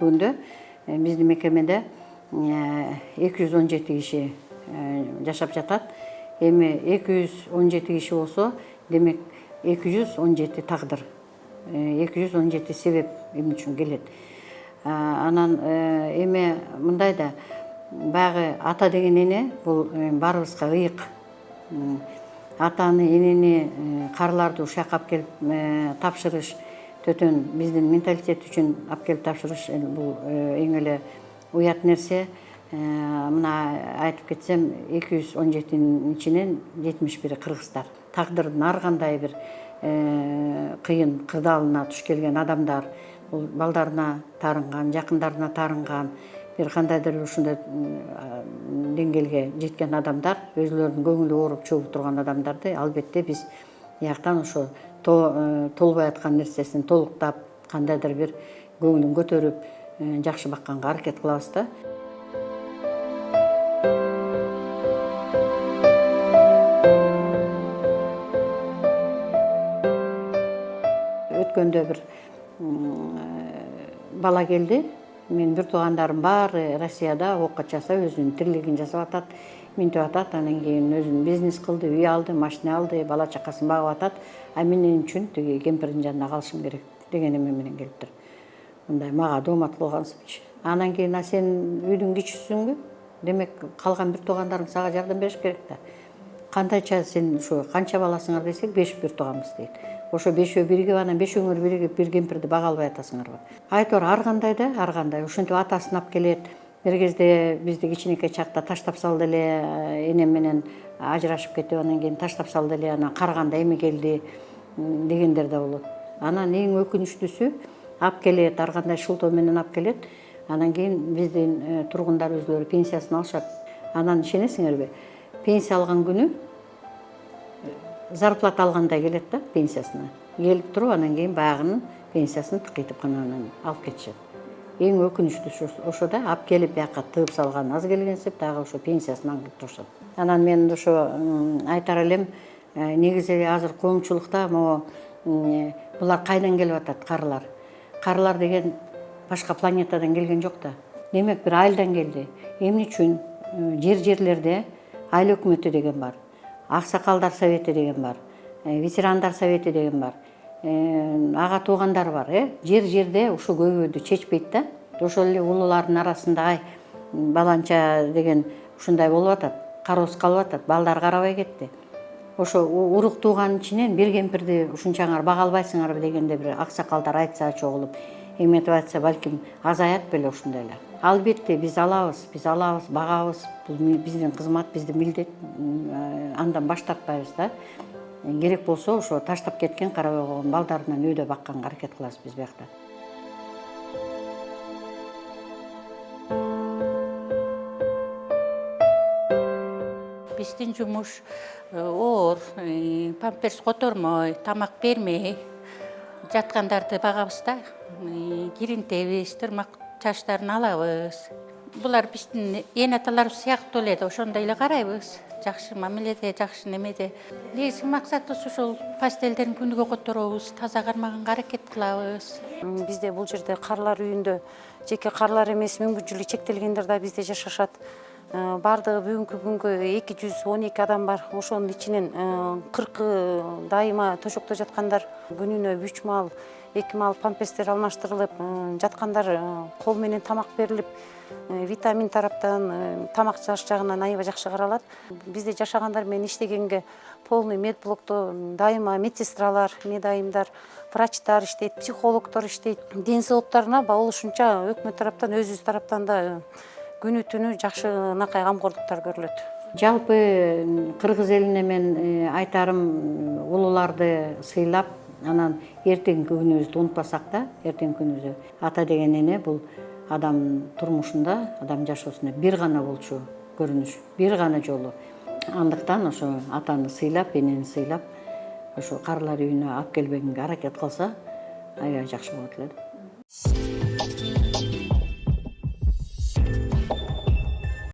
округунда биздин мекемеде 217 киши жашап жатат. Эми 217 киши болсо, демек 217 тагдыр, 217 себеп эмне үчүн келет. Анан эми мындай да, баягы ата деген эне бул баарыбызга ыйык. Атаны, энени, карыларды ушул жака алып келип тапшырыш төтөн биздин менталитет үчүн алып келип тапшырыш бул эң эле уят нерсе. Мына айтып кетсем, 217-нин ичинен 71-и кыргыздар. Тагдырдын ар кандай бир кыйын кырдаалына туш келген адамдар, бул балдарына таарынган, жакындарына таарынган, бир кандайдыр ушундай деңгээлге жеткен адамдар, өзүлөрүнүн көңүлү ооруп чогуу турган адамдарды албетте биз бияктан ошо толбой аткан нерсесин толуктап, кандайдыр бир көңүлүн көтөрүп, жакшы бакканга аракет кылабыз да. Өткөндө бир бала келди. Мен бир туугандарым баары Россияда окуп часа, өзүнүн тирилигин жасап атат, минтип атат, анан кийин өзүнүн бизнес кылды, үй алды, машина алды, бала чакасын багып атат. А мен эмне үчүн тиги кемпирдин жанына калышым керек деген эме менен келиптир. Мындай мага доомат кылгансыпчы. Анан кийин сен үйдүн кичүүсүңбү? Демек калган бир туугандарың сага жардам бериш керек да. Кандайча сен ушу канча баласыңар десек, 5 бир тууганбыз дейт. Ошо 5өө биригип, анан 5өөңөр биригип бир кемпирди бага албай атасыңарбы? Айтор ар кандай да, ар кандай. Ошентип атасын алып келет. Бир кезде бизди кичинекей чакта таштап салды эле, энем менен ажырашып кетип, анан кийин таштап салды эле, анан караганда эми келди дегендер да болот. Анан эң өкүнүчтүүсү, алып келет, ар кандай шылтоо менен алып келет. Анан кийин биздин тургундар өзлөрү пенсиясын алышат. Анан ишенесиңерби? Пенсия алган күнү зарплата алгандай келет да, пенсиясына. Келип туруп, анан кийин баягынын пенсиясын тыкыйтып кананан алып кетишет. Эң өкүнүчтүүсү ошо да, алып келип бияка тыгып салган аз келгенсип, дагы ошо пенсиясын аңдып турушат. Анан мен ошо айтар элем, негизи азыр коомчулукта могу булар кайдан келип атат, карылар. Карылар деген башка планетадан келген жок да. Демек бир айылдан келди. Эмне үчүн жерлерде айыл өкмөтү деген бар. Аксакалдар совети деген бар, ветерандар совети деген бар, ага туугандар бар. Жерде ушу көйгөйдү чечпейт да. Ошол эле улуулардын арасында баланча деген ушундай болуп атат, кароосуз калып атат, балдар карабай кетти. Ошо урук тууганын ичинен бир кемпирди ушунчаңар бага албайсыңарбы дегенде бир аксакалдар айтса чогулуп, эметип айтса, балким азаят беле ушундайлар. Албетте биз алабыз, багабыз. Бул биздин кызмат, биздин милдет. Андан баш тартпайбыз да. Керек болсо ошо таштап кеткен, карабай койгон балдарынан үйдө бакканга аракет кылабыз биз биякта. Биздин жумуш оор, памперс котормой, тамак бермей жаткандарды багабыз да. Киринтебиз, тырмак чачтарын алабыз. Булар биздин эн аталарыбыз сыяктуу эле, ошондой эле карайбыз. Жакшы мамиледе, жакшы немеде. Негизги максатыбыз ушул пастелдерин күнүгө которобуз, таза кармаганга аракет кылабыз. Бизде бул жерде карылар үйүндө жеке карылар эмес, мүмкүнчүлүгү чектелгендер да бизде жашашат. Бардыгы бүгүнкү күнгө 212 адам бар. Ошонун ичинен 40 дайыма төшөктө жаткандар, күнүнө 3 маал, 2 маал памперстер алмаштырылып, жаткандар кол менен тамак берилип, витамин тараптан, тамак жаш жагынан аябай жакшы каралат. Бизде жашагандар менен иштегенге полный медблокто дайыма медсестралар, медайымдар, врачтар иштейт, психологдор иштейт. Ден соолуктарына багылышынча өкмөт тараптан, өзүбүз тараптан да күнү түнү жакшынакай камкордуктар көрүлөт. Жалпы кыргыз элине мен айтарым, улууларды сыйлап, анан эртеңки күнүбүздү унутпасак да, эртеңки күнүбүздү. Ата деген эне бул адам турмушунда, адам жашоосунда бир гана болчу көрүнүш, бир гана жолу. Андыктан ошо атаны сыйлап, энени сыйлап, ошо карылар үйүнө алып келбегенге аракет кылса, аябай жакшы болот эле.